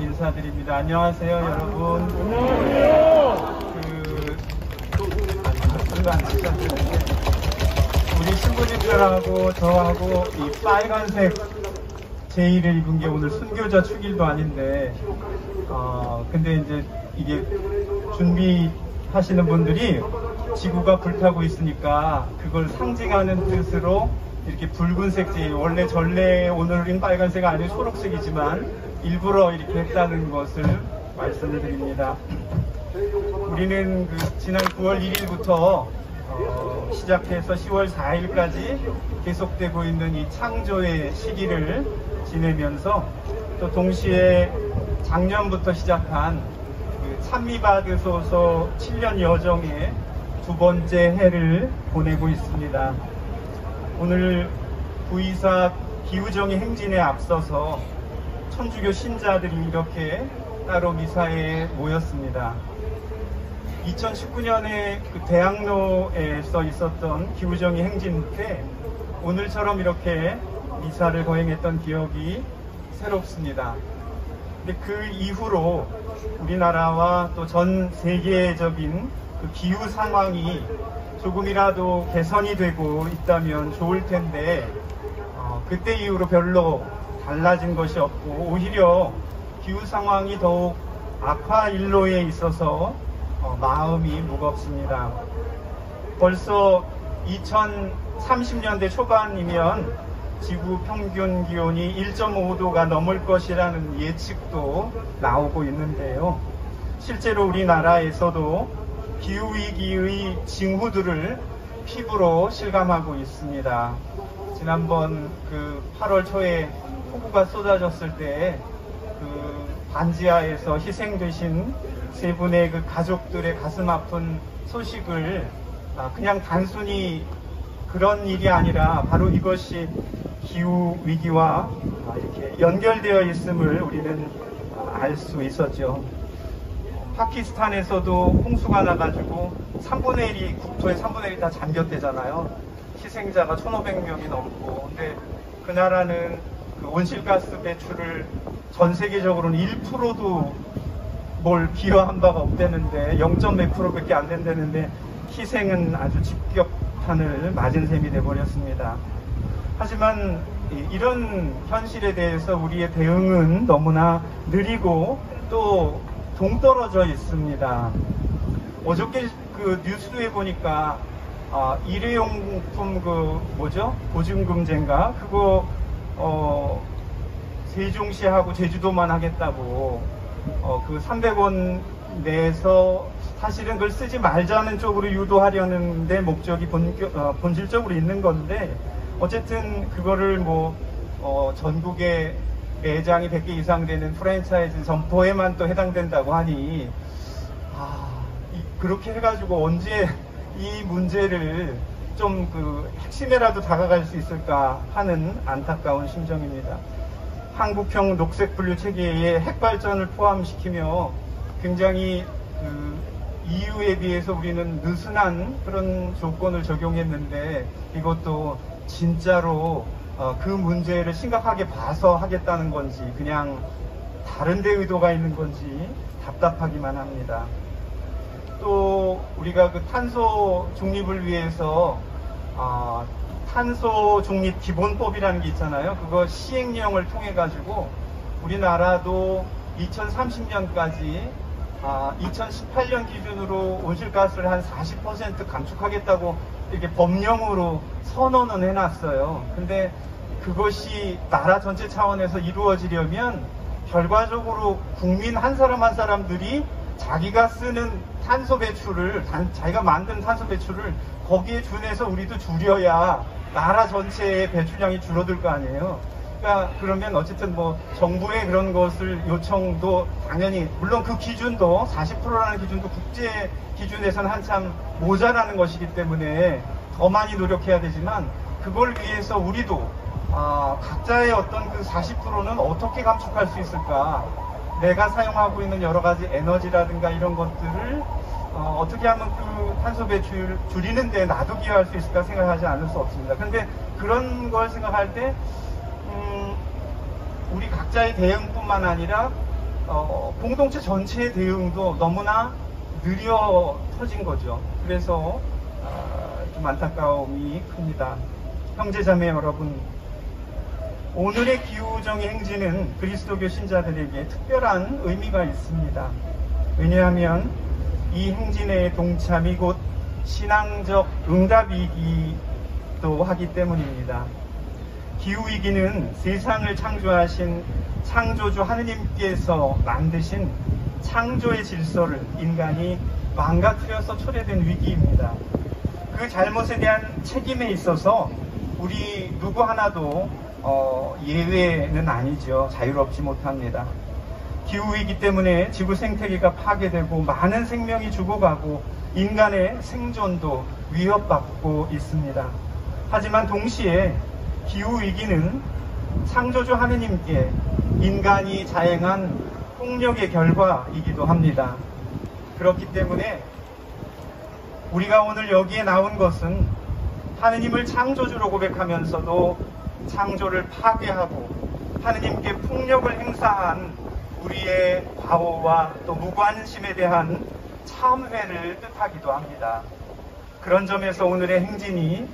인사드립니다. 안녕하세요, 여러분. 안녕하세요. 우리 신부님들하고 저하고 이 빨간색 제의를 입은 게 오늘 순교자 축일도 아닌데, 근데 이제 이게 준비하시는 분들이 지구가 불타고 있으니까 그걸 상징하는 뜻으로 이렇게 붉은색 제의, 원래 전래 오늘은 빨간색 아니고 초록색이지만 일부러 이렇게 했다는 것을 말씀을 드립니다. 우리는 지난 9월 1일부터 시작해서 10월 4일까지 계속되고 있는 이 창조의 시기를 지내면서 또 동시에 작년부터 시작한 찬미받으소서 7년 여정의 두 번째 해를 보내고 있습니다. 오늘 부의사 기우정의 행진에 앞서서 천주교 신자들이 이렇게 따로 미사에 모였습니다. 2019년에 대학로에서 있었던 기우정의 행진 때 오늘처럼 이렇게 미사를 거행했던 기억이 새롭습니다. 근데 그 이후로 우리나라와 또 전 세계적인 기후 상황이 조금이라도 개선이 되고 있다면 좋을 텐데 그때 이후로 별로 달라진 것이 없고 오히려 기후 상황이 더욱 악화일로에 있어서 마음이 무겁습니다. 벌써 2030년대 초반이면 지구 평균 기온이 1.5도가 넘을 것이라는 예측도 나오고 있는데요. 실제로 우리나라에서도 기후위기의 징후들을 피부로 실감하고 있습니다. 지난번 8월 초에 폭우가 쏟아졌을 때 반지하에서 희생되신 세 분의 가족들의 가슴 아픈 소식을 그냥 단순히 그런 일이 아니라 바로 이것이 기후위기와 이렇게 연결되어 있음을 우리는 알 수 있었죠. 파키스탄에서도 홍수가 나가지고 3분의 1이, 국토의 3분의 1이 다 잠겼대잖아요. 희생자가 1,500명이 넘고. 근데 그 나라는 온실가스 배출을 전 세계적으로는 1%도 뭘 기여한 바가 없다는데 0.몇 %밖에 안 된다는데 희생은 아주 직격탄을 맞은 셈이 돼버렸습니다. 하지만 이런 현실에 대해서 우리의 대응은 너무나 느리고 또 동떨어져 있습니다. 어저께 뉴스에 보니까 일회용품 보증금제인가 그거 세종시하고 제주도만 하겠다고 300원 내서 사실은 그걸 쓰지 말자는 쪽으로 유도하려는데 목적이 본질적으로 있는 건데 어쨌든 그거를 전국에 매장이 100개 이상 되는 프랜차이즈 점포에만 또 해당된다고 하니 그렇게 해가지고 언제 이 문제를 좀 핵심에라도 다가갈 수 있을까 하는 안타까운 심정입니다. 한국형 녹색분류 체계에 핵발전을 포함시키며 굉장히 EU에 비해서 우리는 느슨한 그런 조건을 적용했는데 이것도 진짜로 그 문제를 심각하게 봐서 하겠다는 건지 그냥 다른 데 의도가 있는 건지 답답하기만 합니다. 또 우리가 탄소 중립을 위해서 탄소 중립 기본법이라는 게 있잖아요. 그거 시행령을 통해 가지고 우리나라도 2030년까지 2018년 기준으로 온실가스를 한 40% 감축하겠다고 이렇게 법령으로 선언은 해놨어요. 근데 그것이 나라 전체 차원에서 이루어지려면 결과적으로 국민 한 사람 한 사람들이 자기가 쓰는 탄소 배출을, 자기가 만든 탄소 배출을 거기에 준해서 우리도 줄여야 나라 전체의 배출량이 줄어들 거 아니에요. 그러니까 그러면 어쨌든 정부의 그런 것을 요청도 당연히, 물론 그 기준도 40%라는 기준도 국제 기준에서는 한참 모자라는 것이기 때문에 더 많이 노력해야 되지만 그걸 위해서 우리도 각자의 어떤 40%는 어떻게 감축할 수 있을까? 내가 사용하고 있는 여러 가지 에너지라든가 이런 것들을 어떻게 하면 탄소 배출 줄이는데 나도 기여할 수 있을까 생각하지 않을 수 없습니다. 근데 그런 걸 생각할 때 우리 각자의 대응뿐만 아니라 공동체 전체의 대응도 너무나 느려 터진 거죠. 그래서 좀 안타까움이 큽니다. 형제자매 여러분, 오늘의 기후정의 행진은 그리스도교 신자들에게 특별한 의미가 있습니다. 왜냐하면 이 행진의 동참이 곧 신앙적 응답이기도 하기 때문입니다. 기후위기는 세상을 창조하신 창조주 하느님께서 만드신 창조의 질서를 인간이 망가뜨려서 초래된 위기입니다. 그 잘못에 대한 책임에 있어서 우리 누구 하나도 예외는 아니죠. 자유롭지 못합니다. 기후위기 때문에 지구 생태계가 파괴되고 많은 생명이 죽어가고 인간의 생존도 위협받고 있습니다. 하지만 동시에 기후위기는 창조주 하느님께 인간이 자행한 폭력의 결과이기도 합니다. 그렇기 때문에 우리가 오늘 여기에 나온 것은 하느님을 창조주로 고백하면서도 창조를 파괴하고 하느님께 폭력을 행사한 우리의 과오와 또 무관심에 대한 참회를 뜻하기도 합니다. 그런 점에서 오늘의 행진이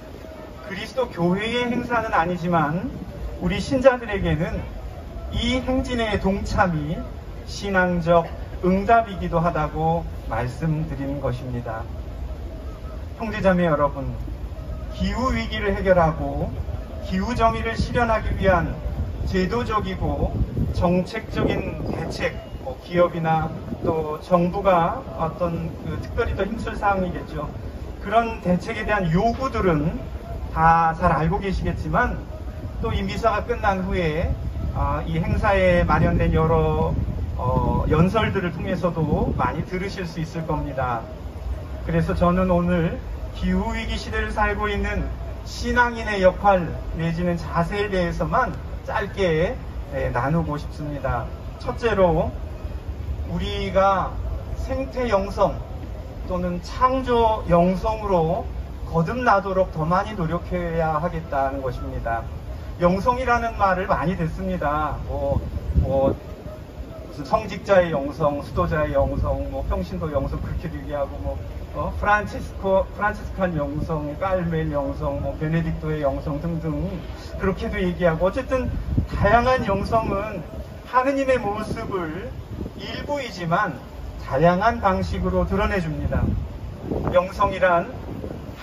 그리스도 교회의 행사는 아니지만 우리 신자들에게는 이 행진의 동참이 신앙적 응답이기도 하다고 말씀드리는 것입니다. 형제자매 여러분, 기후위기를 해결하고 기후정의를 실현하기 위한 제도적이고 정책적인 대책, 기업이나 또 정부가 어떤 특별히 더 힘쓸 사항이겠죠. 그런 대책에 대한 요구들은 다 잘 알고 계시겠지만 또 이 미사가 끝난 후에 이 행사에 마련된 여러 연설들을 통해서도 많이 들으실 수 있을 겁니다. 그래서 저는 오늘 기후위기 시대를 살고 있는 신앙인의 역할 내지는 자세에 대해서만 짧게 나누고 싶습니다. 첫째로 우리가 생태 영성 또는 창조 영성으로 거듭나도록 더 많이 노력해야 하겠다는 것입니다. 영성이라는 말을 많이 듣습니다. 무슨 성직자의 영성, 수도자의 영성, 평신도 영성 그렇게 얘기하고 프란치스칸 영성, 깔멜 영성, 베네딕토의 영성 등등 그렇게도 얘기하고 어쨌든 다양한 영성은 하느님의 모습을 일부이지만 다양한 방식으로 드러내줍니다. 영성이란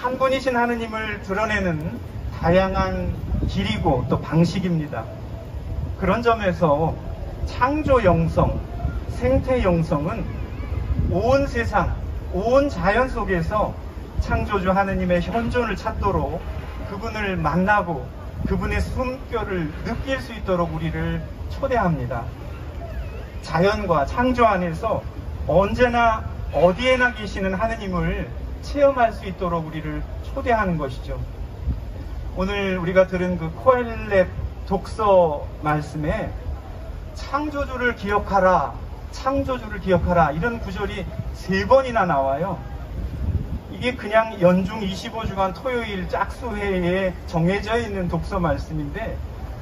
한 분이신 하느님을 드러내는 다양한 길이고 또 방식입니다. 그런 점에서 창조 영성, 생태 영성은 온 세상, 온 자연 속에서 창조주 하느님의 현존을 찾도록 그분을 만나고 그분의 숨결을 느낄 수 있도록 우리를 초대합니다. 자연과 창조 안에서 언제나 어디에나 계시는 하느님을 체험할 수 있도록 우리를 초대하는 것이죠. 오늘 우리가 들은 그 코엘렛 독서 말씀에 창조주를 기억하라, 창조주를 기억하라 이런 구절이 3번이나 나와요. 이게 그냥 연중 25주간 토요일 짝수회에 정해져 있는 독서 말씀인데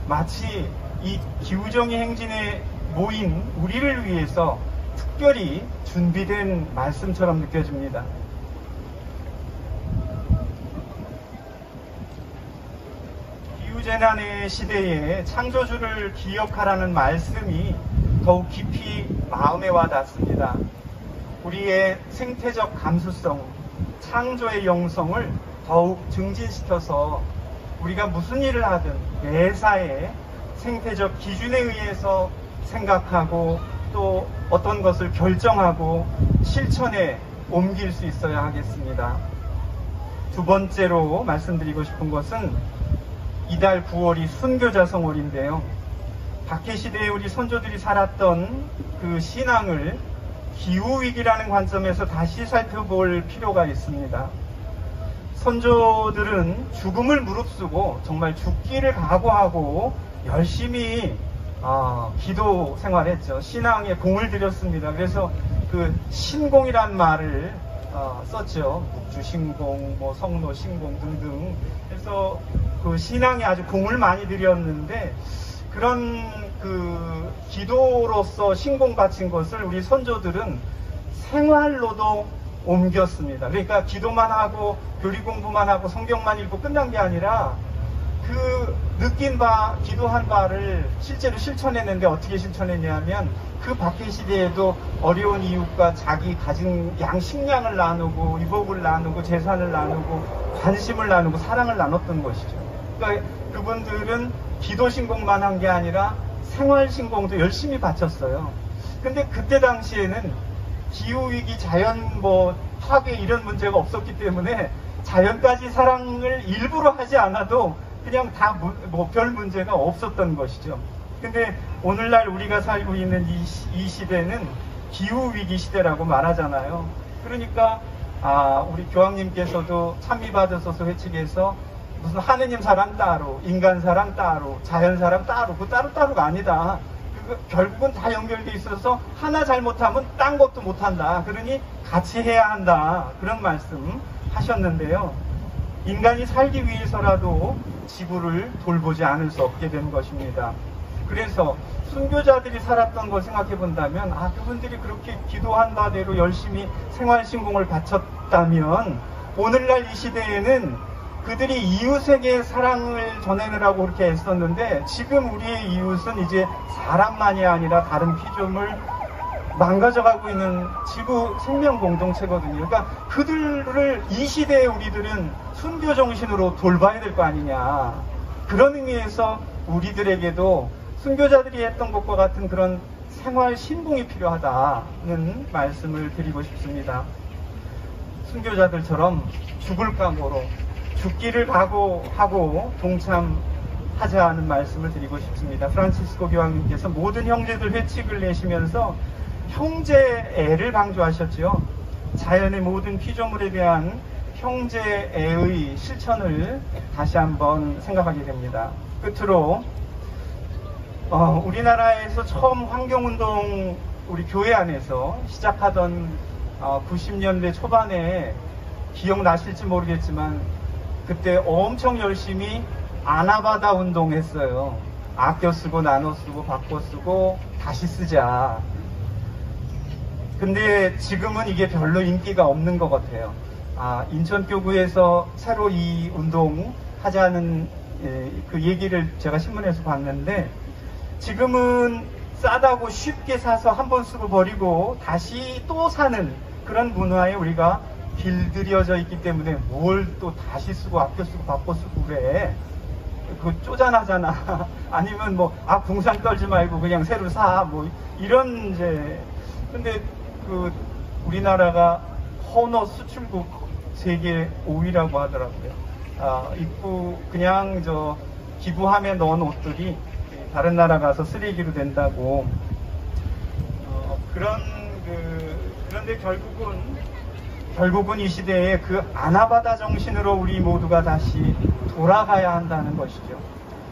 마치 이 기후정의 행진에 모인 우리를 위해서 특별히 준비된 말씀처럼 느껴집니다. 기후재난의 시대에 창조주를 기억하라는 말씀이 더욱 깊이 마음에 와 닿습니다. 우리의 생태적 감수성, 창조의 영성을 더욱 증진시켜서 우리가 무슨 일을 하든 매사에 생태적 기준에 의해서 생각하고 또 어떤 것을 결정하고 실천에 옮길 수 있어야 하겠습니다. 두 번째로 말씀드리고 싶은 것은 이달 9월이 순교자성월인데요. 박해시대에 우리 선조들이 살았던 그 신앙을 기후위기라는 관점에서 다시 살펴볼 필요가 있습니다. 선조들은 죽음을 무릅쓰고 정말 죽기를 각오하고 열심히 기도 생활했죠. 신앙에 공을 들였습니다. 그래서 그 신공이란 말을 썼죠. 묵주신공, 성노신공 등등. 그래서 그 신앙에 아주 공을 많이 들였는데 그런 그 기도로서 신공 바친 것을 우리 선조들은 생활로도 옮겼습니다. 그러니까 기도만 하고 교리 공부만 하고 성경만 읽고 끝난 게 아니라 그 느낀 바, 기도한 바를 실제로 실천했는데 어떻게 실천했냐면 그 박해 시대에도 어려운 이웃과 자기 가진 양식량을 나누고 유복을 나누고 재산을 나누고 관심을 나누고 사랑을 나눴던 것이죠. 그러니까 그분들은 기도 신공만 한 게 아니라 생활 신공도 열심히 바쳤어요. 근데 그때 당시에는 기후위기, 자연 파괴 이런 문제가 없었기 때문에 자연까지 사랑을 일부러 하지 않아도 그냥 다 별 문제가 없었던 것이죠. 근데 오늘날 우리가 살고 있는 이 시대는 기후위기 시대라고 말하잖아요. 그러니까 우리 교황님께서도 찬미받으소서 회칙에서 무슨 하느님 사랑 따로, 인간 사랑 따로, 자연 사랑 따로, 그 따로따로가 아니다. 결국은 다 연결돼 있어서 하나 잘못하면 딴 것도 못한다. 그러니 같이 해야 한다. 그런 말씀 하셨는데요. 인간이 살기 위해서라도 지구를 돌보지 않을 수 없게 된 것입니다. 그래서 순교자들이 살았던 걸 생각해 본다면 그분들이 그렇게 기도한 바대로 열심히 생활신공을 바쳤다면 오늘날 이 시대에는 그들이 이웃에게 사랑을 전해내라고 그렇게 애썼는데 지금 우리의 이웃은 이제 사람만이 아니라 다른 피조물 망가져가고 있는 지구 생명 공동체거든요. 그러니까 그들을 이 시대에 우리들은 순교 정신으로 돌봐야 될 거 아니냐. 그런 의미에서 우리들에게도 순교자들이 했던 것과 같은 그런 생활 신봉이 필요하다는 말씀을 드리고 싶습니다. 순교자들처럼 죽을 각오로 죽기를 각오하고 동참하자는 말씀을 드리고 싶습니다. 프란치스코 교황님께서 모든 형제들 회칙을 내시면서 형제애를 강조하셨죠. 자연의 모든 피조물에 대한 형제애의 실천을 다시 한번 생각하게 됩니다. 끝으로 우리나라에서 처음 환경운동 우리 교회 안에서 시작하던 90년대 초반에 기억나실지 모르겠지만 그때 엄청 열심히 아나바다 운동했어요. 아껴 쓰고 나눠 쓰고 바꿔 쓰고 다시 쓰자. 근데 지금은 이게 별로 인기가 없는 것 같아요. 인천교구에서 새로 이 운동 하자는 그 얘기를 제가 신문에서 봤는데 지금은 싸다고 쉽게 사서 한 번 쓰고 버리고 다시 또 사는 그런 문화에 우리가 길들여져 있기 때문에 뭘 또 다시 쓰고 아껴 쓰고 바꿔 쓰고 그래. 그거 쪼잔하잖아. 아니면 공상 떨지 말고 그냥 새로 사. 이런 이제. 근데 우리나라가 헌옷 수출국 세계 5위라고 하더라고요. 입고 그냥 기부함에 넣은 옷들이 다른 나라 가서 쓰레기로 된다고. 그런데 결국은 이 시대에 그 아나바다 정신으로 우리 모두가 다시 돌아가야 한다는 것이죠.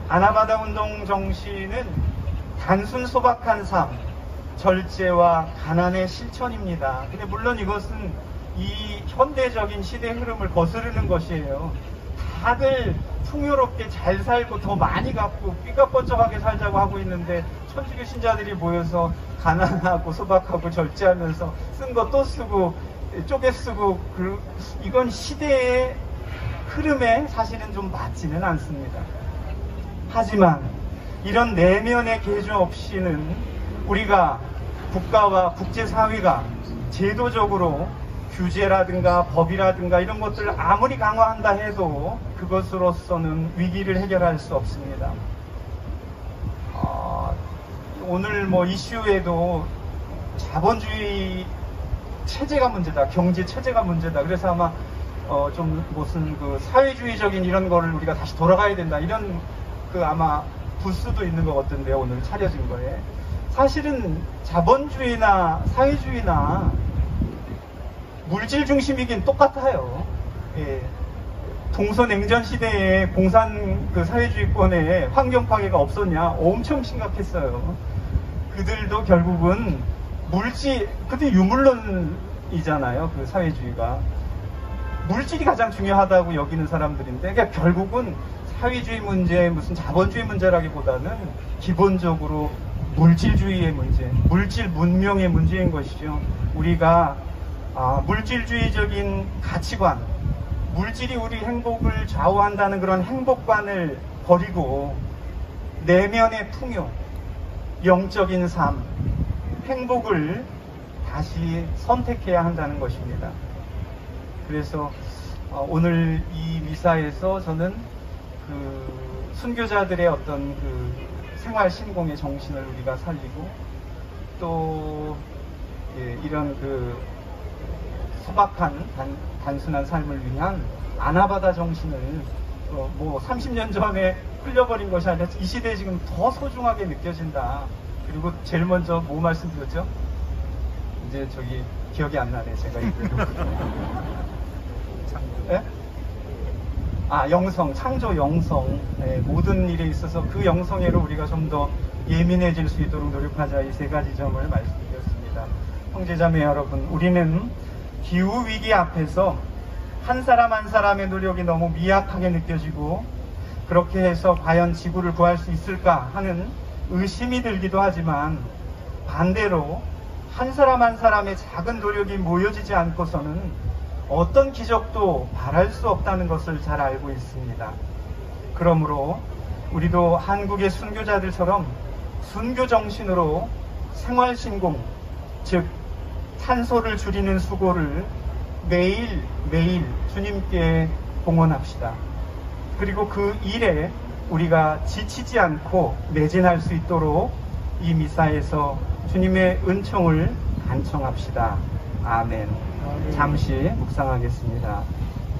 아나바다 운동 정신은 단순 소박한 삶, 절제와 가난의 실천입니다. 근데 물론 이것은 이 현대적인 시대 흐름을 거스르는 것이에요. 다들 풍요롭게 잘 살고 더 많이 갖고 삐까뻔쩍하게 살자고 하고 있는데 천주교 신자들이 모여서 가난하고 소박하고 절제하면서 쓴 거 또 쓰고 쪼개 쓰고 이건 시대의 흐름에 사실은 좀 맞지는 않습니다. 하지만 이런 내면의 개조 없이는 우리가 국가와 국제사회가 제도적으로 규제라든가 법이라든가 이런 것들을 아무리 강화한다 해도 그것으로서는 위기를 해결할 수 없습니다. 오늘 이슈에도 자본주의 체제가 문제다, 경제 체제가 문제다. 그래서 아마 좀 무슨 사회주의적인 이런 거를 우리가 다시 돌아가야 된다. 이런 아마 부스도 있는 것 같던데요. 오늘 차려진 거에. 사실은 자본주의나 사회주의나 물질 중심이긴 똑같아요. 예. 동서냉전 시대에 공산 사회주의권에 환경 파괴가 없었냐? 엄청 심각했어요. 그들도 결국은 그때 유물론이잖아요. 그 사회주의가. 물질이 가장 중요하다고 여기는 사람들인데, 그러니까 결국은 사회주의 문제, 무슨 자본주의 문제라기보다는 기본적으로 물질주의의 문제, 물질 문명의 문제인 것이죠. 우리가 물질주의적인 가치관, 물질이 우리 행복을 좌우한다는 그런 행복관을 버리고 내면의 풍요, 영적인 삶, 행복을 다시 선택해야 한다는 것입니다. 그래서 오늘 이 미사에서 저는 그 순교자들의 어떤 그 생활 신공의 정신을 우리가 살리고 또 이런 그 소박한 단순한 삶을 위한 아나바다 정신을 뭐 30년 전에 흘려버린 것이 아니라 이 시대에 지금 더 소중하게 느껴진다. 그리고 제일 먼저 뭐 말씀드렸죠? 이제 저기 기억이 안 나네, 제가 이거. 예? 영성, 창조 영성. 모든 일에 있어서 그 영성에로 우리가 좀 더 예민해질 수 있도록 노력하자. 이 세 가지 점을 말씀드렸습니다. 형제자매 여러분, 우리는 기후 위기 앞에서 한 사람 한 사람의 노력이 너무 미약하게 느껴지고 그렇게 해서 과연 지구를 구할 수 있을까 하는 의심이 들기도 하지만 반대로 한 사람 한 사람의 작은 노력이 모여지지 않고서는 어떤 기적도 바랄 수 없다는 것을 잘 알고 있습니다. 그러므로 우리도 한국의 순교자들처럼 순교 정신으로 생활신공, 즉 탄소를 줄이는 수고를 매일매일 주님께 봉헌합시다. 그리고 그 일에 우리가 지치지 않고 매진할 수 있도록 이 미사에서 주님의 은총을 간청합시다. 아멘. 잠시 묵상하겠습니다.